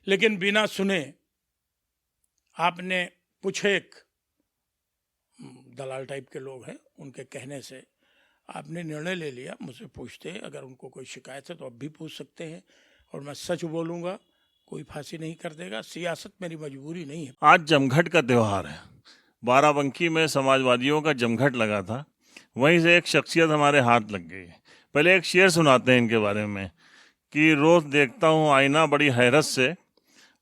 लेकिन बिना सुने आपने पूछे, एक दलाल टाइप के लोग हैं, उनके कहने से आपने निर्णय ले लिया। मुझसे पूछते हैं, अगर उनको कोई शिकायत है तो अब भी पूछ सकते हैं, और मैं सच बोलूँगा, कोई फांसी नहीं कर देगा। सियासत मेरी मजबूरी नहीं है। आज जमघट का त्यौहार है। बाराबंकी में समाजवादियों का जमघट लगा था, वहीं से एक शख्सियत हमारे हाथ लग गई। पहले एक शेर सुनाते हैं इनके बारे में कि रोज देखता हूँ आईना बड़ी हैरत से,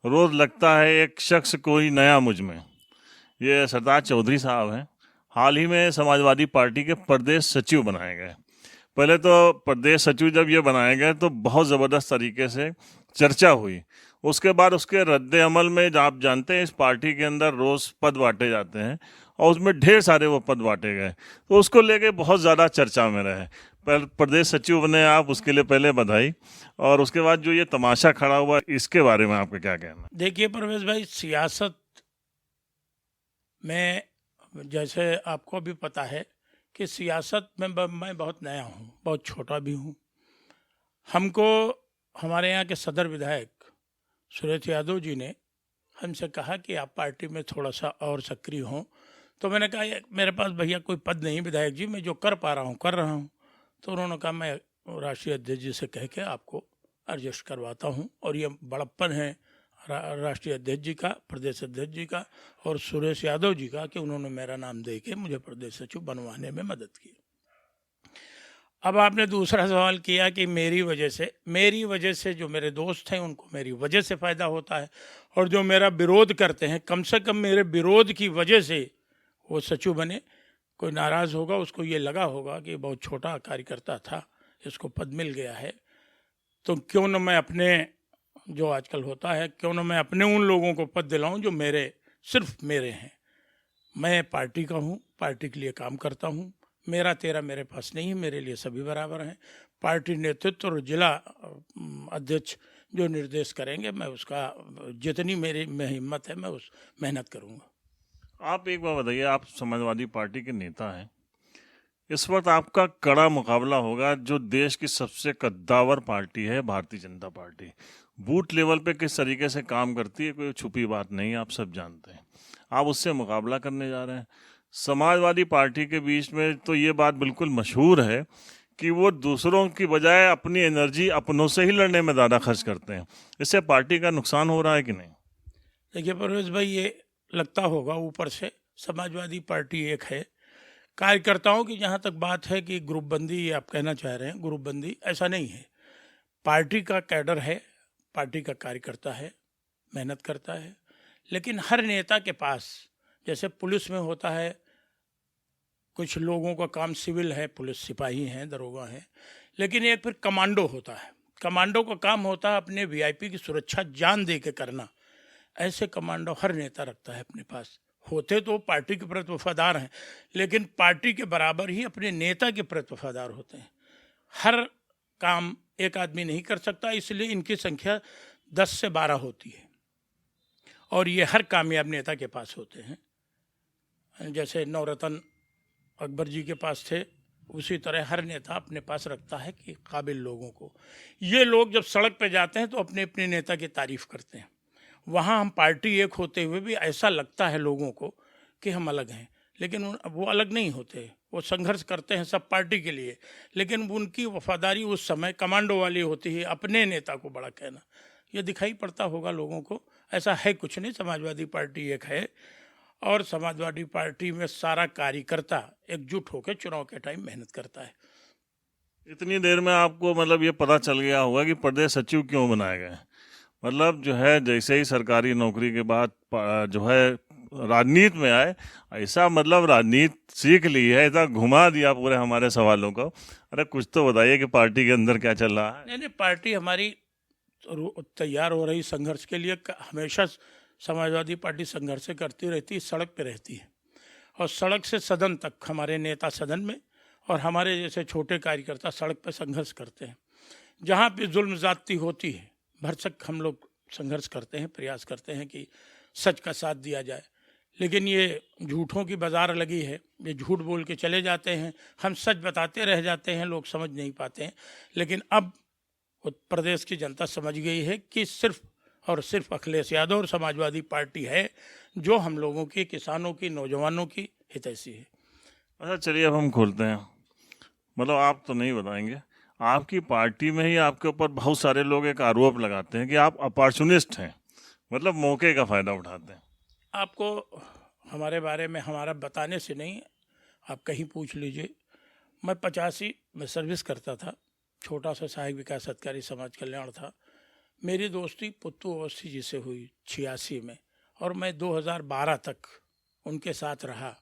रोज लगता है एक शख्स कोई नया मुझ में। ये सरदार चौधरी साहब हैं। हाल ही में समाजवादी पार्टी के प्रदेश सचिव बनाए गए। पहले तो प्रदेश सचिव जब ये बनाए गए तो बहुत ज़बरदस्त तरीके से चर्चा हुई। उसके बाद उसके रद्द अमल में आप जानते हैं इस पार्टी के अंदर रोज़ पद बांटे जाते हैं और उसमें ढेर सारे वो पद बांटे गए, तो उसको लेके बहुत ज़्यादा चर्चा में रहे। प्रदेश सचिव बने आप, उसके लिए पहले बधाई। और उसके बाद जो ये तमाशा खड़ा हुआ, इसके बारे में आपका क्या कहना? देखिए परवेश भाई, सियासत में जैसे आपको भी पता है कि सियासत में मैं बहुत नया हूँ, बहुत छोटा भी हूँ। हमको हमारे यहाँ के सदर विधायक सुरेश यादव जी ने हमसे कहा कि आप पार्टी में थोड़ा सा और सक्रिय हों। तो मैंने कहा मेरे पास भैया कोई पद नहीं विधायक जी, मैं जो कर पा रहा हूँ कर रहा हूँ। तो उन्होंने कहा मैं राष्ट्रीय अध्यक्ष जी से कह के आपको एडजस्ट करवाता हूँ। और ये बड़प्पन है राष्ट्रीय अध्यक्ष जी का, प्रदेश अध्यक्ष जी का और सुरेश यादव जी का कि उन्होंने मेरा नाम दे के मुझे प्रदेश सचिव बनवाने में मदद की। अब आपने दूसरा सवाल किया कि मेरी वजह से जो मेरे दोस्त हैं उनको मेरी वजह से फ़ायदा होता है, और जो मेरा विरोध करते हैं कम से कम मेरे विरोध की वजह से वो सचिव बने। कोई नाराज़ होगा, उसको ये लगा होगा कि बहुत छोटा कार्यकर्ता था, इसको पद मिल गया है, तो क्यों न मैं अपने, जो आजकल होता है, क्यों न मैं अपने उन लोगों को पद दिलाऊं जो सिर्फ मेरे हैं। मैं पार्टी का हूं, पार्टी के लिए काम करता हूं। मेरा तेरा मेरे पास नहीं है, मेरे लिए सभी बराबर हैं। पार्टी नेतृत्व और जिला अध्यक्ष जो निर्देश करेंगे, मैं उसका जितनी मेरी में हिम्मत है मैं उस मेहनत करूंगा। आप एक बार बताइए, आप समाजवादी पार्टी के नेता हैं, इस वक्त आपका कड़ा मुकाबला होगा जो देश की सबसे कद्दावर पार्टी है, Bharatiya Janata party. Booth level पे किस तरीके से काम करती है, कोई छुपी बात नहीं, आप सब जानते हैं। आप उससे मुकाबला करने जा रहे हैं। समाजवादी पार्टी के बीच में तो ये बात बिल्कुल मशहूर है कि वो दूसरों की बजाय अपनी एनर्जी अपनों से ही लड़ने में ज़्यादा खर्च करते हैं। इससे पार्टी का नुकसान हो रहा है कि नहीं? देखिए परवेश भाई, ये लगता होगा ऊपर से समाजवादी पार्टी एक है, कार्यकर्ताओं की जहाँ तक बात है कि ग्रुपबंदी, ये आप कहना चाह रहे हैं ग्रुपबंदी, ऐसा नहीं है। पार्टी का कैडर है, पार्टी का कार्यकर्ता है, मेहनत करता है। लेकिन हर नेता के पास, जैसे पुलिस में होता है, कुछ लोगों का काम सिविल है, पुलिस सिपाही हैं, दरोगा हैं, लेकिन एक फिर कमांडो होता है। कमांडो का काम होता है अपने वीआईपी की सुरक्षा जान दे के करना। ऐसे कमांडो हर नेता रखता है अपने पास। होते तो पार्टी के प्रति वफादार हैं, लेकिन पार्टी के बराबर ही अपने नेता के प्रति वफादार होते हैं। हर काम एक आदमी नहीं कर सकता, इसलिए इनकी संख्या 10 से 12 होती है, और ये हर कामयाब नेता के पास होते हैं। जैसे नवरत्न अकबर जी के पास थे, उसी तरह हर नेता अपने पास रखता है कि काबिल लोगों को। ये लोग जब सड़क पे जाते हैं तो अपने अपने नेता की तारीफ करते हैं। वहाँ हम पार्टी एक होते हुए भी ऐसा लगता है लोगों को कि हम अलग हैं, लेकिन वो अलग नहीं होते। वो संघर्ष करते हैं सब पार्टी के लिए, लेकिन उनकी वफादारी उस समय कमांडो वाली होती है, अपने नेता को बड़ा कहना। ये दिखाई पड़ता होगा लोगों को। ऐसा है कुछ नहीं, समाजवादी पार्टी एक है, और समाजवादी पार्टी में सारा कार्यकर्ता एकजुट होकर चुनाव के टाइम मेहनत करता है। इतनी देर में आपको मतलब ये पता चल गया होगा कि प्रदेश सचिव क्यों बनाए गए। मतलब जो है, जैसे ही सरकारी नौकरी के बाद जो है राजनीति में आए, ऐसा मतलब राजनीति सीख ली है, ऐसा घुमा दिया पूरे हमारे सवालों को। अरे कुछ तो बताइए कि पार्टी के अंदर क्या चल रहा है। नहीं, पार्टी हमारी तैयार हो रही संघर्ष के लिए। हमेशा समाजवादी पार्टी संघर्ष करती रहती है, सड़क पे रहती है, और सड़क से सदन तक हमारे नेता सदन में, और हमारे जैसे छोटे कार्यकर्ता सड़क पे संघर्ष करते हैं। जहाँ पे जुल्म ज़्यादती होती है, भरसक हम लोग संघर्ष करते हैं, प्रयास करते हैं कि सच का साथ दिया जाए। लेकिन ये झूठों की बाज़ार लगी है, ये झूठ बोल के चले जाते हैं, हम सच बताते रह जाते हैं, लोग समझ नहीं पाते हैं। लेकिन अब प्रदेश की जनता समझ गई है कि सिर्फ और सिर्फ अखिलेश यादव और समाजवादी पार्टी है जो हम लोगों की, किसानों की, नौजवानों की हितैषी है। अच्छा चलिए अब हम खोलते हैं, मतलब आप तो नहीं बताएंगे, आपकी पार्टी में ही आपके ऊपर बहुत सारे लोग एक आरोप लगाते हैं कि आप अपॉर्चुनिस्ट हैं, मतलब मौके का फ़ायदा उठाते हैं। आपको हमारे बारे में हमारा बताने से नहीं, आप कहीं पूछ लीजिए। मैं 85 में सर्विस करता था, छोटा सा सहायक विकास अधिकारी समाज कल्याण था। मेरी दोस्ती पुत्तू अवस्थी जी से हुई 86 में, और मैं 2012 तक उनके साथ रहा।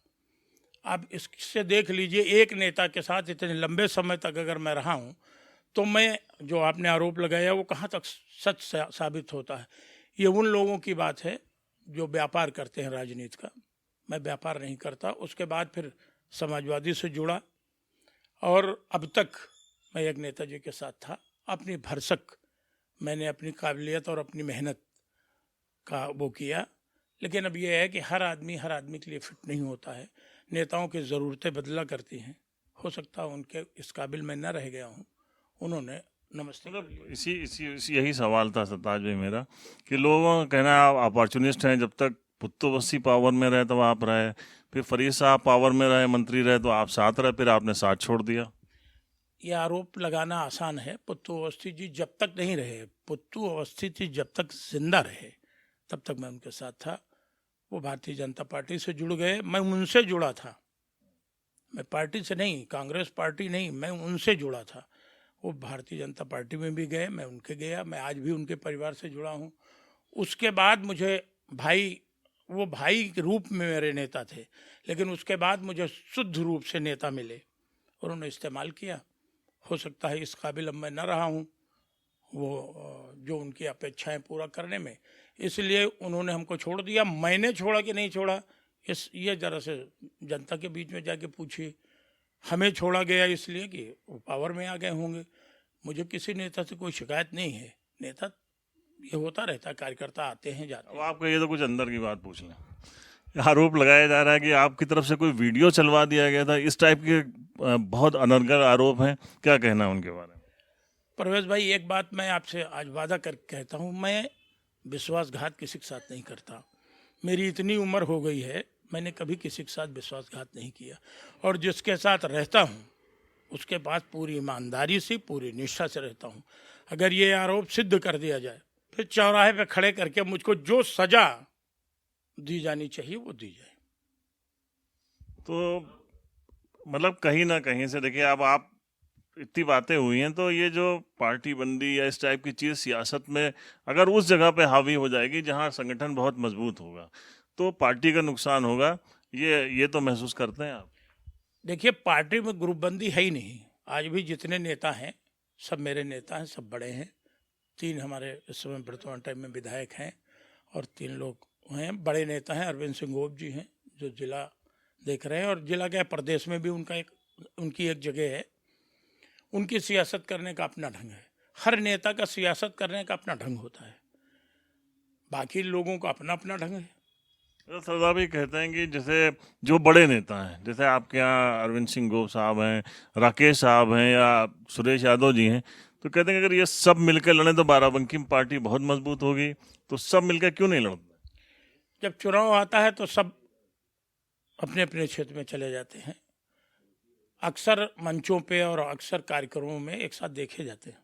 आप इससे देख लीजिए, एक नेता के साथ इतने लंबे समय तक अगर मैं रहा हूँ तो मैं, जो आपने आरोप लगाया वो कहाँ तक सच साबित होता है। ये उन लोगों की बात है जो व्यापार करते हैं राजनीति का। मैं व्यापार नहीं करता। उसके बाद फिर समाजवादी से जुड़ा और अब तक मैं एक नेताजी के साथ था। अपनी भरसक मैंने अपनी काबिलियत और अपनी मेहनत का वो किया। लेकिन अब ये है कि हर आदमी के लिए फिट नहीं होता है। नेताओं की ज़रूरतें बदला करती हैं। हो सकता है उनके इस काबिल मैं न रह गया हूँ। उन्होंने नमस्ते मतलब इसी यही सवाल था सरताज भाई मेरा, कि लोगों का कहना है आप अपॉर्चुनिस्ट हैं, जब तक पुत्तोवस्सी पावर में रहे तब आप रहे, फिर फरीद साहब पावर में रहे, मंत्री रहे तो आप साथ रहे, फिर आपने साथ छोड़ दिया। ये आरोप लगाना आसान है। पुत्तू अवस्थी जी जब तक नहीं रहे, पुत्तू अवस्थी जी जब तक जिंदा रहे तब तक मैं उनके साथ था। वो भारतीय जनता पार्टी से जुड़ गए, मैं उनसे जुड़ा था। मैं पार्टी से नहीं, कांग्रेस पार्टी नहीं, मैं उनसे जुड़ा था। वो भारतीय जनता पार्टी में भी गए, मैं उनके गया। मैं आज भी उनके परिवार से जुड़ा हूँ। उसके बाद मुझे भाई, वो भाई के रूप में मेरे नेता थे, लेकिन उसके बाद मुझे शुद्ध रूप से नेता मिले। उन्होंने इस्तेमाल किया। हो सकता है इस काबिल अब मैं न रहा हूँ वो जो उनकी अपेक्षाएं पूरा करने में, इसलिए उन्होंने हमको छोड़ दिया। मैंने छोड़ा कि नहीं छोड़ा, ये ज़रा से जनता के बीच में जाके पूछिए। हमें छोड़ा गया इसलिए कि वो पावर में आ गए होंगे। मुझे किसी नेता से कोई शिकायत नहीं है। नेता ये होता रहता है, कार्यकर्ता आते हैं जाते अब हैं। आपका ये तो कुछ अंदर की बात पूछ लें, आरोप लगाया जा रहा है कि आपकी तरफ से कोई वीडियो चलवा दिया गया था, इस टाइप के बहुत अनर्गल आरोप हैं, क्या कहना है उनके बारे में? परवेज भाई, एक बात मैं आपसे आज वादा करके कहता हूँ, मैं विश्वासघात किसी के साथ नहीं करता। मेरी इतनी उम्र हो गई है, मैंने कभी किसी के साथ विश्वासघात नहीं किया। और जिसके साथ रहता हूँ उसके पास पूरी ईमानदारी से, पूरी निष्ठा से रहता हूँ। अगर ये आरोप सिद्ध कर दिया जाए, फिर चौराहे पे खड़े करके मुझको जो सजा दी जानी चाहिए वो दी जाए। तो मतलब कहीं ना कहीं से देखिए, अब आप इतनी बातें हुई हैं तो ये जो पार्टी बंदी या इस टाइप की चीज़ सियासत में अगर उस जगह पे हावी हो जाएगी जहां संगठन बहुत मजबूत होगा तो पार्टी का नुकसान होगा, ये तो महसूस करते हैं आप? देखिए, पार्टी में ग्रुपबंदी है ही नहीं। आज भी जितने नेता हैं सब मेरे नेता हैं, सब बड़े हैं। 3 हमारे इस समय वर्तमान टाइम में विधायक हैं और 3 लोग हैं बड़े नेता हैं। अरविंद सिंह गोप जी हैं जो जिला देख रहे हैं, और जिला क्या प्रदेश में भी उनकी एक जगह है। उनकी सियासत करने का अपना ढंग है। हर नेता का सियासत करने का अपना ढंग होता है, बाकी लोगों का अपना अपना ढंग है। तो सरदार भी कहते हैं कि जैसे जो बड़े नेता हैं, जैसे आपके यहाँ अरविंद सिंह गोप साहब हैं, राकेश साहब हैं या सुरेश यादव जी हैं, तो कहते हैं कि अगर ये सब मिलकर लड़ें तो बाराबंकी में पार्टी बहुत मजबूत होगी, तो सब मिलकर क्यों नहीं लड़ते? जब चुनाव आता है तो सब अपने अपने क्षेत्र में चले जाते हैं। अक्सर मंचों पे और अक्सर कार्यक्रमों में एक साथ देखे जाते हैं।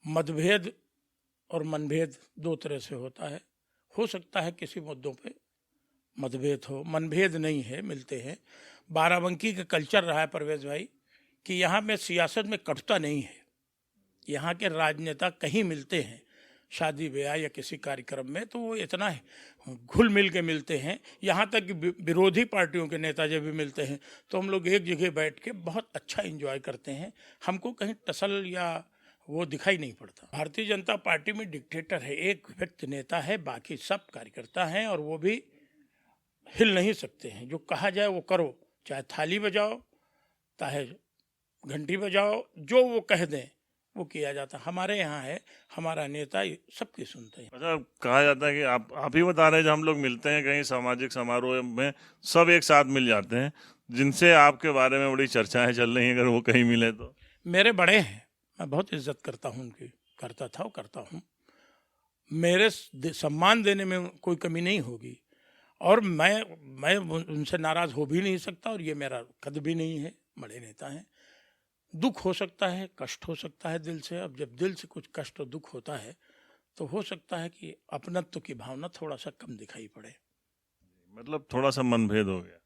मतभेद और मनभेद 2 तरह से होता है। हो सकता है किसी मुद्दों पे मतभेद हो, मनभेद नहीं है, मिलते हैं। बाराबंकी का कल्चर रहा है परवेज भाई कि यहाँ में सियासत में कटुता नहीं है। यहाँ के राजनेता कहीं मिलते हैं शादी ब्याह या किसी कार्यक्रम में, तो वो इतना घुल मिल के मिलते हैं। यहाँ तक कि विरोधी पार्टियों के नेता जब भी मिलते हैं तो हम लोग एक जगह बैठ के बहुत अच्छा एंजॉय करते हैं। हमको कहीं टसल या वो दिखाई नहीं पड़ता। भारतीय जनता पार्टी में डिक्टेटर है, एक व्यक्ति नेता है, बाकी सब कार्यकर्ता हैं और वो भी हिल नहीं सकते हैं। जो कहा जाए वो करो, चाहे थाली बजाओ चाहे घंटी बजाओ, जो वो कह दें वो किया जाता। हमारे यहाँ है, हमारा नेता सबकी सुनते हैं। अच्छा, कहा जाता है कि आप ही बता रहे हैं, जब हम लोग मिलते हैं कहीं सामाजिक समारोह में सब एक साथ मिल जाते हैं, जिनसे आपके बारे में बड़ी चर्चाएं चल रही हैं, अगर वो कहीं मिले तो? मेरे बड़े हैं, मैं बहुत इज्जत करता हूँ उनकी, करता था और करता हूँ। मेरे सम्मान देने में कोई कमी नहीं होगी, और मैं उनसे नाराज़ हो भी नहीं सकता, और ये मेरा कद भी नहीं है। बड़े नेता हैं, दुख हो सकता है, कष्ट हो सकता है दिल से। अब जब दिल से कुछ कष्ट और दुख होता है तो हो सकता है कि अपनत्व की भावना थोड़ा सा कम दिखाई पड़े। मतलब थोड़ा सा मनभेद हो गया।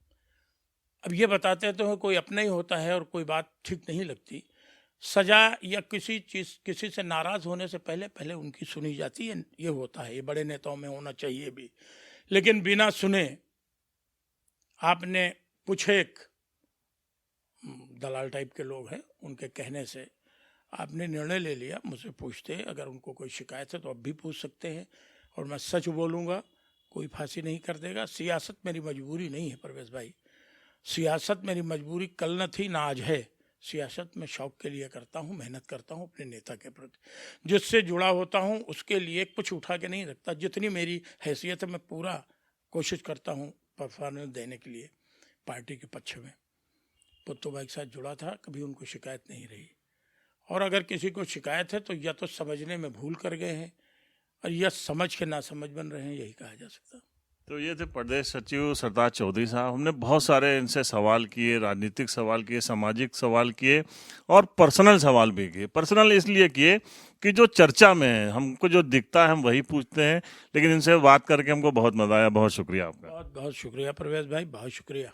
अब ये बताते हैं तो कोई अपना ही होता है और कोई बात ठीक नहीं लगती। सजा या किसी चीज़, किसी से नाराज़ होने से पहले पहले उनकी सुनी जाती है, ये होता है, ये बड़े नेताओं में होना चाहिए भी। लेकिन बिना सुने आपने कुछ एक दलाल टाइप के लोग हैं, उनके कहने से आपने निर्णय ले लिया। मुझसे पूछते हैं, अगर उनको कोई शिकायत है तो अब भी पूछ सकते हैं, और मैं सच बोलूँगा, कोई फांसी नहीं कर देगा। सियासत मेरी मजबूरी नहीं है परवेश भाई, सियासत मेरी मजबूरी कल न थी ना आज है। सियासत मैं शौक के लिए करता हूँ, मेहनत करता हूँ अपने नेता के प्रति, जिससे जुड़ा होता हूँ उसके लिए कुछ उठा के नहीं रखता। जितनी मेरी हैसियत है मैं पूरा कोशिश करता हूँ परफॉर्मेंस देने के लिए पार्टी के पक्ष में। पुत्तू भाई के साथ जुड़ा था, कभी उनको शिकायत नहीं रही, और अगर किसी को शिकायत है तो या तो समझने में भूल कर गए हैं, और या समझ के नासमझ बन रहे हैं, यही कहा जा सकता। तो ये थे प्रदेश सचिव सरताज चौधरी साहब। हमने बहुत सारे इनसे सवाल किए, राजनीतिक सवाल किए, सामाजिक सवाल किए, और पर्सनल सवाल भी किए। पर्सनल इसलिए किए कि जो चर्चा में है, हमको जो दिखता है हम वही पूछते हैं, लेकिन इनसे बात करके हमको बहुत मज़ा आया। बहुत शुक्रिया आपका। बहुत बहुत शुक्रिया परवेश भाई, बहुत शुक्रिया।